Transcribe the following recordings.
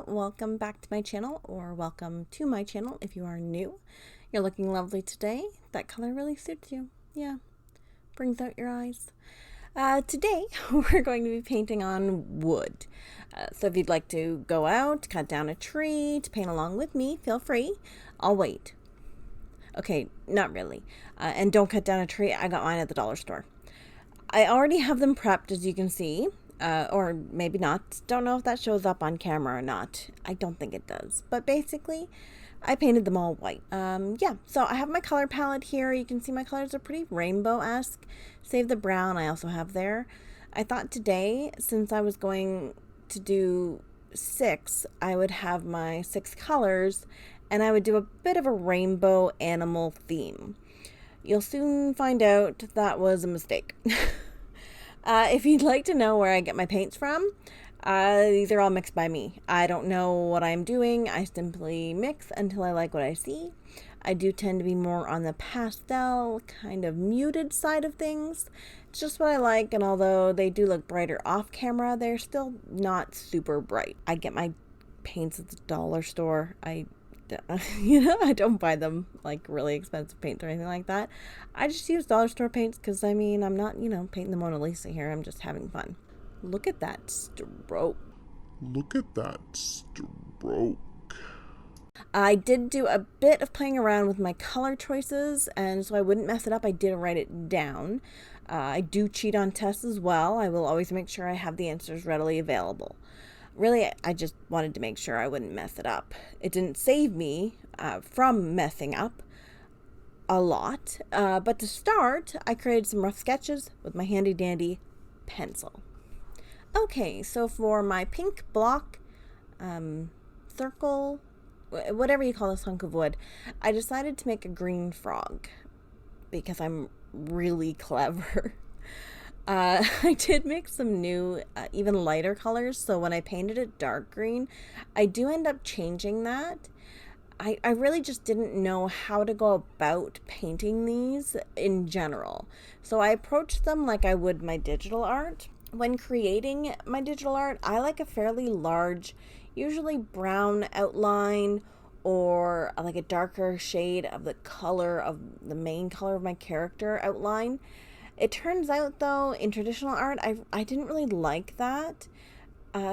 welcome back to my channel, or welcome to my channel if you are new. You're looking lovely today. That color really suits you. Yeah, brings out your eyes. Today we're going to be painting on wood. So if you'd like to go out, cut down a tree to paint along with me, feel free. I'll wait. Okay, not really. And don't cut down a tree. I got mine at the dollar store. I already have them prepped, as you can see. Or maybe not. Don't know if that shows up on camera or not. I don't think it does. But basically, I painted them all white. Yeah, so I have my color palette here. You can see my colors are pretty rainbow-esque. Save the brown I also have there. I thought today, since I was going to do 6, I would have my 6 colors, and I would do a bit of a rainbow animal theme. You'll soon find out that was a mistake. If you'd like to know where I get my paints from, these are all mixed by me. I don't know what I'm doing. I simply mix until I like what I see. I do tend to be more on the pastel, kind of muted side of things. It's just what I like, and although they do look brighter off camera, they're still not super bright. I get my paints at the dollar store. I don't buy them like really expensive paints or anything like that. I just use dollar store paints because, I mean, I'm not, painting the Mona Lisa here. I'm just having fun. Look at that stroke. Look at that stroke. I did do a bit of playing around with my color choices, and so I wouldn't mess it up, I did write it down. I do cheat on tests as well. I will always make sure I have the answers readily available. Really, I just wanted to make sure I wouldn't mess it up. It didn't save me from messing up a lot, but to start, I created some rough sketches with my handy dandy pencil. Okay, so for my pink block, circle, whatever you call this hunk of wood, I decided to make a green frog because I'm really clever. I did mix some new, even lighter colors, so when I painted it dark green, I do end up changing that. I really just didn't know how to go about painting these in general. So I approached them like I would my digital art. When creating my digital art, I like a fairly large, usually brown outline, or like a darker shade of the color of the main color of my character outline. It turns out, though, in traditional art, I didn't really like that.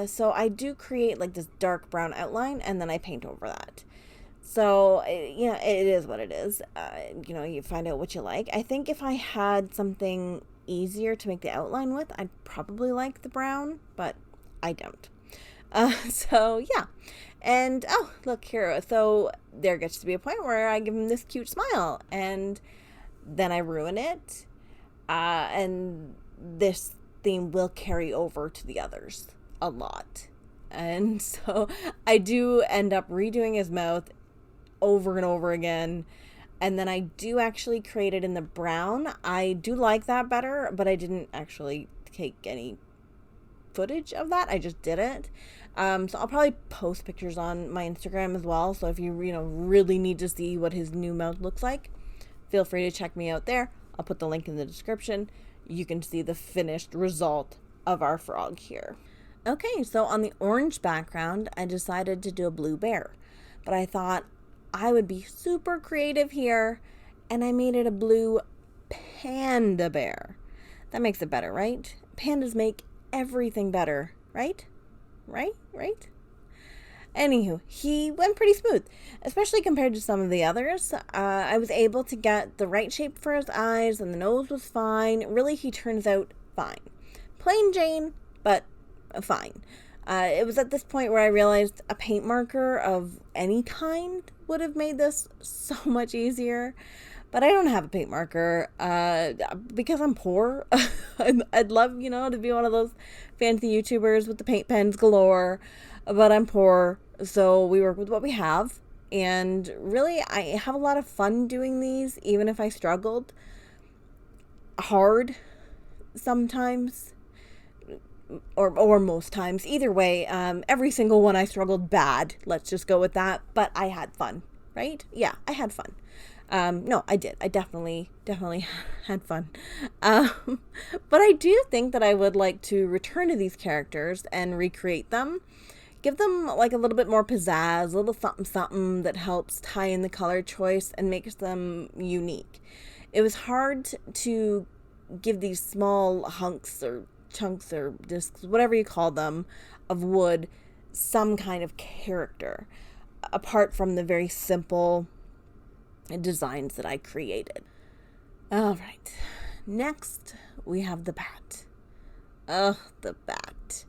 So I do create like this dark brown outline, and then I paint over that. So, it is what it is. You find out what you like. I think if I had something easier to make the outline with, I'd probably like the brown, but I don't. So, yeah. And, oh, look here. So there gets to be a point where I give him this cute smile, and then I ruin it. And this theme will carry over to the others a lot. And so I do end up redoing his mouth over and over again. And then I do actually create it in the brown. I do like that better, but I didn't actually take any footage of that. I just did it. So I'll probably post pictures on my Instagram as well. So if you, really need to see what his new mouth looks like, feel free to check me out there. I'll put the link in the description. You can see the finished result of our frog here. Okay, so on the orange background, I decided to do a blue bear. But I thought I would be super creative here, and I made it a blue panda bear. That makes it better, right? Pandas make everything better, right? Right? Anywho, he went pretty smooth, especially compared to some of the others. I was able to get the right shape for his eyes, and the nose was fine. Really, he turns out fine. Plain Jane, but fine. It was at this point where I realized a paint marker of any kind would have made this so much easier. But I don't have a paint marker because I'm poor. I'd love, to be one of those fancy YouTubers with the paint pens galore. But I'm poor, so we work with what we have. And really, I have a lot of fun doing these, even if I struggled hard sometimes. Or most times. Either way, every single one I struggled bad. Let's just go with that. But I had fun, right? Yeah, I had fun. No, I did. I definitely had fun. But I do think that I would like to return to these characters and recreate them. give them like a little bit more pizzazz, a little something something that helps tie in the color choice and makes them unique. It was hard to give these small hunks or chunks or discs, whatever you call them, of wood some kind of character apart from the very simple designs that I created. All right, next we have the bat. Ugh, the bat.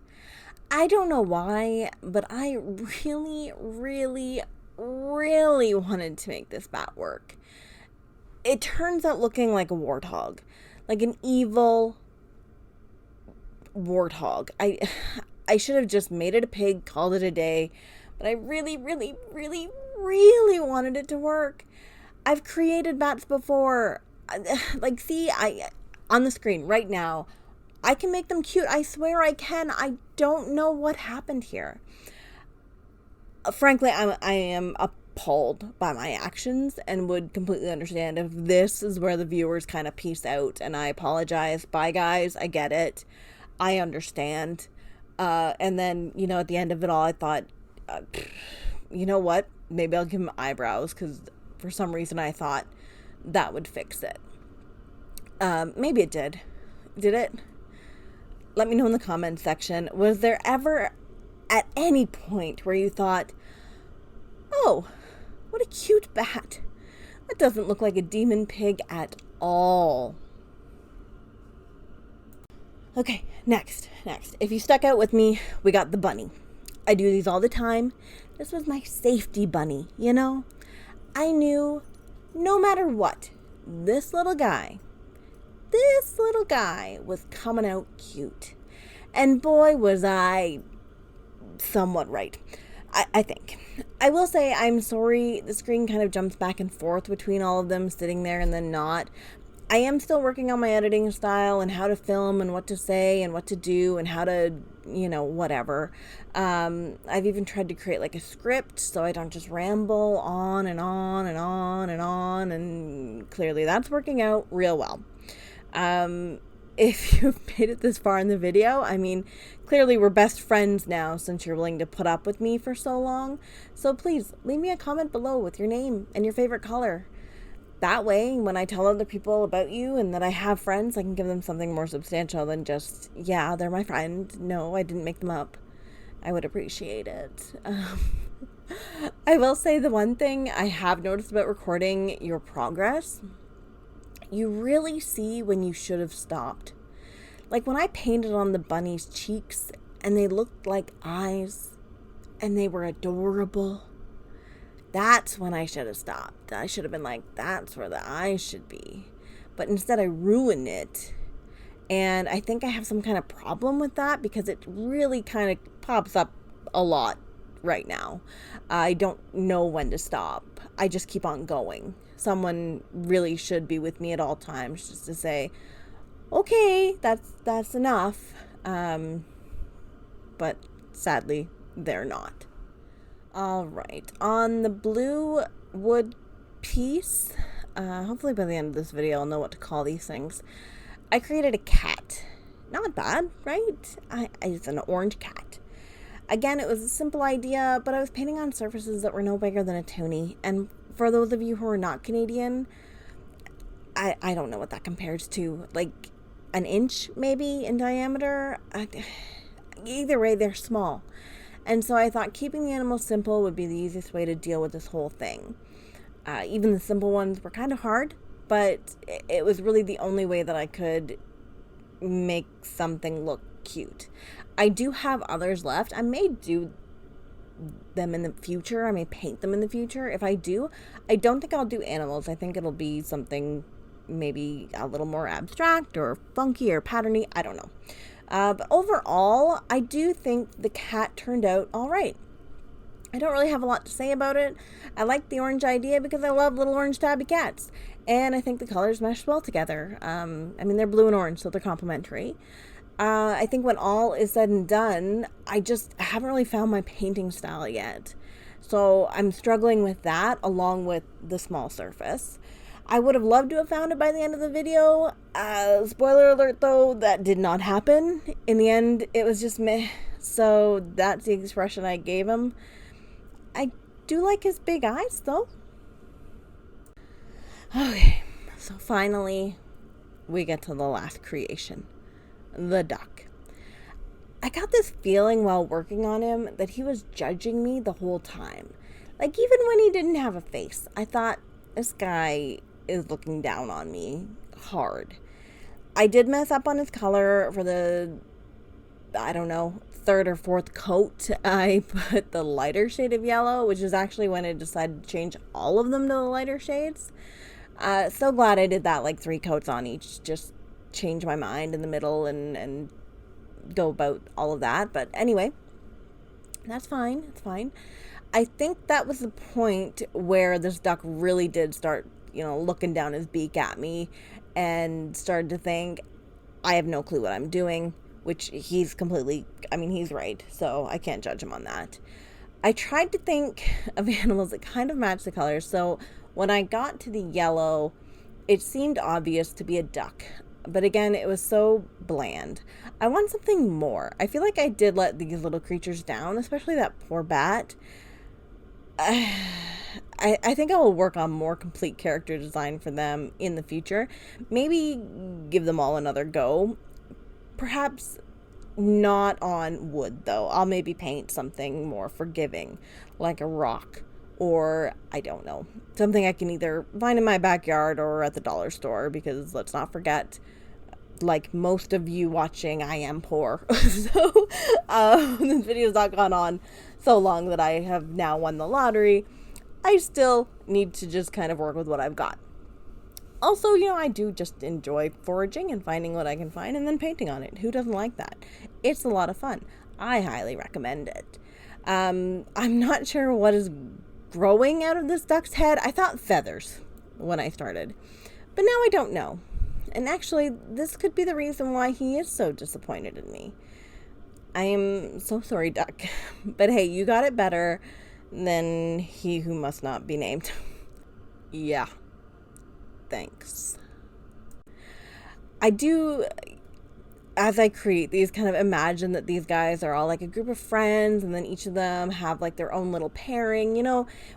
I don't know why, but I really, really, really wanted to make this bat work. It turns out looking like a warthog, like an evil warthog. I should have just made it a pig, called it a day, but I really, really, really, really wanted it to work. I've created bats before. Like, see, on the screen right now, I can make them cute. I swear I can. I don't know what happened here. Frankly, I am appalled by my actions and would completely understand if this is where the viewers kind of peace out, and I apologize. Bye, guys. I get it. I understand. And then, at the end of it all, I thought, you know what? Maybe I'll give him eyebrows, because for some reason I thought that would fix it. Maybe it did. Did it? Let me know in the comments section. Was there ever at any point where you thought, oh, what a cute bat. That doesn't look like a demon pig at all. Okay, next. If you stuck out with me, we got the bunny. I do these all the time. This was my safety bunny, I knew no matter what, this little guy was coming out cute. And boy, was I somewhat right. I think. I will say I'm sorry the screen kind of jumps back and forth between all of them sitting there and then not. I am still working on my editing style and how to film and what to say and what to do and how to, whatever. I've even tried to create like a script so I don't just ramble on and on and on and on, and clearly that's working out real well. If you've made it this far in the video, clearly we're best friends now since you're willing to put up with me for so long. So please leave me a comment below with your name and your favorite color. That way, when I tell other people about you and that I have friends, I can give them something more substantial than just, yeah, they're my friend. No, I didn't make them up. I would appreciate it. I will say the one thing I have noticed about recording your progress, you really see when you should have stopped. Like when I painted on the bunny's cheeks and they looked like eyes and they were adorable, that's when I should have stopped. I should have been like, that's where the eyes should be. But instead I ruined it. And I think I have some kind of problem with that because it really kind of pops up a lot right now. I don't know when to stop. I just keep on going. Someone really should be with me at all times just to say, okay, that's enough. But sadly, they're not. All right, on the blue wood piece, hopefully by the end of this video I'll know what to call these things. I created a cat. Not bad, right? It's an orange cat. Again, it was a simple idea, but I was painting on surfaces that were no bigger than a toonie. And for those of you who are not Canadian, I don't know what that compares to. Like an inch maybe in diameter? Either way, they're small. And so I thought keeping the animals simple would be the easiest way to deal with this whole thing. Even the simple ones were kind of hard, but it was really the only way that I could make something look cute. I do have others left. I may do them in the future. I may paint them in the future. If I do, I don't think I'll do animals. I think it'll be something maybe a little more abstract or funky or patterny. I don't know. But overall, I do think the cat turned out all right. I don't really have a lot to say about it. I like the orange idea because I love little orange tabby cats. And I think the colors mesh well together. They're blue and orange, so they're complementary. I think when all is said and done, I just haven't really found my painting style yet. So I'm struggling with that along with the small surface. I would have loved to have found it by the end of the video. Spoiler alert though, that did not happen. In the end, it was just meh. So that's the expression I gave him. I do like his big eyes, though. Okay, so finally, we get to the last creation, the duck. I got this feeling while working on him that he was judging me the whole time. Like, even when he didn't have a face, I thought, this guy is looking down on me hard. I did mess up on his color for the, I don't know, third or fourth coat. I put the lighter shade of yellow, which is actually when I decided to change all of them to the lighter shades. So glad I did that, like 3 coats on each, just change my mind in the middle and go about all of that. But anyway, that's fine. It's fine. I think that was the point where this duck really did start, looking down his beak at me and started to think, I have no clue what I'm doing, which he's right. So I can't judge him on that. I tried to think of animals that kind of match the colors. So when I got to the yellow, it seemed obvious to be a duck. But again, it was so bland. I want something more. I feel like I did let these little creatures down, especially that poor bat. I think I will work on more complete character design for them in the future. Maybe give them all another go. Perhaps not on wood, though. I'll maybe paint something more forgiving, like a rock, or I don't know, something I can either find in my backyard or at the dollar store, because let's not forget, like most of you watching, I am poor. So this video's not gone on so long that I have now won the lottery. I still need to just kind of work with what I've got. Also, I do just enjoy foraging and finding what I can find and then painting on it. Who doesn't like that? It's a lot of fun. I highly recommend it. I'm not sure what is growing out of this duck's head. I thought feathers when I started, but now I don't know. And actually, this could be the reason why he is so disappointed in me. I am so sorry, duck. But hey, you got it better than he who must not be named. Yeah. Thanks. I do, as I create these, kind of imagine that these guys are all like a group of friends, and then each of them have like their own little pairing.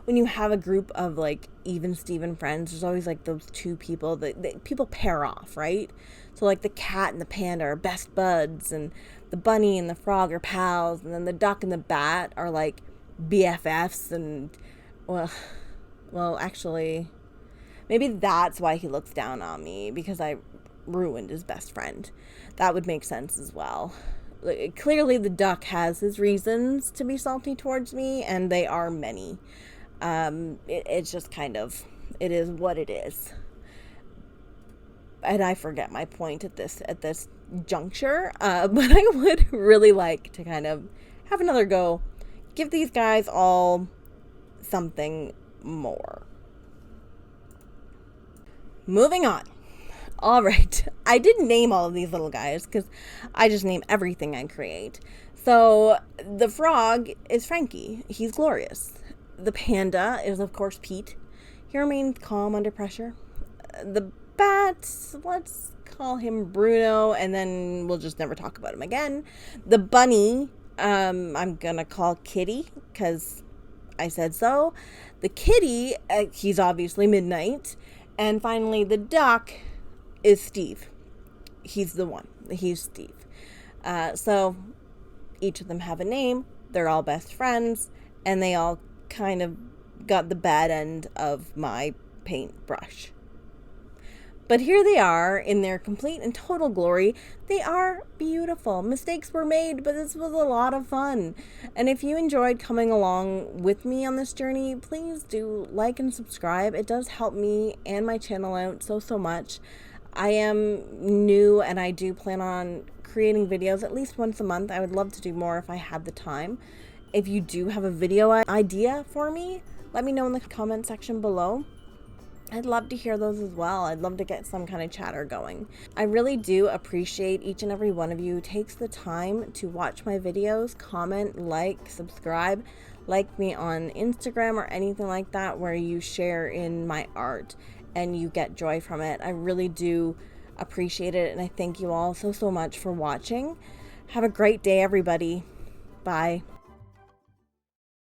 When you have a group of like even Steven friends, there's always like those 2 people that people pair off, right? So like the cat and the panda are best buds, and the bunny and the frog are pals, and then the duck and the bat are like BFFs, and well, actually, maybe that's why he looks down on me, because I ruined his best friend. That would make sense as well. Clearly the duck has his reasons to be salty towards me, and they are many. It's just kind of, it is what it is. And I forget my point at this juncture, but I would really like to kind of have another go, give these guys all something more. Moving on. All right. I didn't name all of these little guys because I just name everything I create. So the frog is Frankie. He's glorious. The panda is, of course, Pete. He remains calm under pressure. The bat, let's call him Bruno, and then we'll just never talk about him again. The bunny, I'm going to call Kitty because I said so. The kitty, he's obviously Midnight. And finally, the duck is Steve. He's the one. He's Steve. So each of them have a name. They're all best friends. And they all kind of got the bad end of my paintbrush. But here they are in their complete and total glory. They are beautiful. Mistakes were made, but this was a lot of fun. And if you enjoyed coming along with me on this journey, please do like and subscribe. It does help me and my channel out so much. I am new, and I do plan on creating videos at least once a month. I would love to do more if I had the time. If you do have a video idea for me, let me know in the comment section below. I'd love to hear those as well. I'd love to get some kind of chatter going. I really do appreciate each and every one of you who takes the time to watch my videos, comment, like, subscribe, like me on Instagram or anything like that where you share in my art and you get joy from it. I really do appreciate it, and I thank you all so much for watching. Have a great day, everybody. Bye.